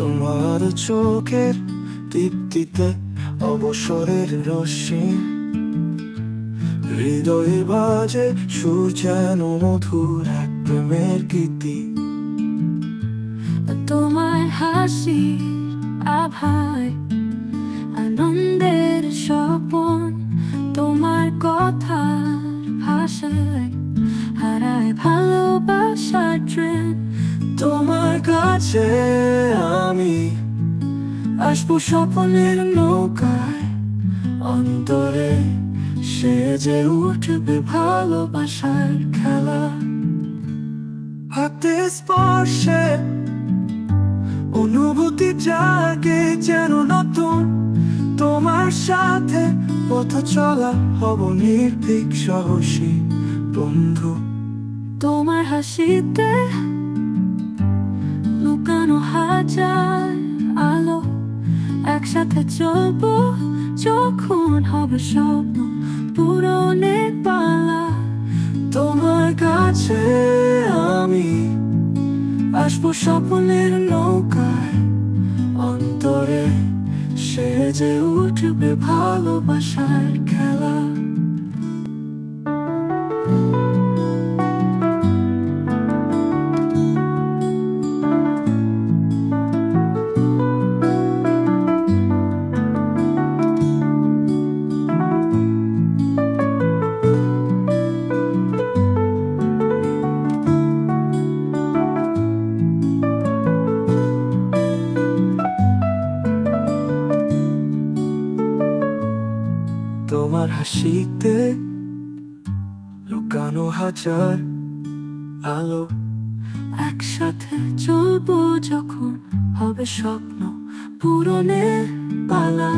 তোমার চোখের দীপ্তিতে অবসরের রশ্মি, হৃদয়ে বাজে সুর যেন মধুর এক প্রেমের গীতি। তোমার হাসির আভায় আনন্দের স্বপন, তোমার কথার ভাষায় হারায় ভালোবাসার ট্রেন। তোমার কাছে আমি আসবো স্বপ্নের নৌকায়, অন্তরে সেজে উঠবে ভালোবাসার খেলা। হাতে স্পর্শে অনুভূতি জাগে যেন নতুন, তোমার সাথে পথ চলা হব নির্ভীক সাহসী বন্ধু। তোমার হাসিতে লুকানো হাজার আলো, একসাথে চলবো যখন হবে স্বপ্ন পূরণের পালা। তোমার কাছে আমি আসবো স্বপ্নের নৌকায়, অন্তরে সেজে উঠবে ভালোবাসার খেলা। তোমার হাসিতে লুকানো হাজার আলো, একসাথে চলবো যখন হবে স্বপ্ন পূরণের পালা।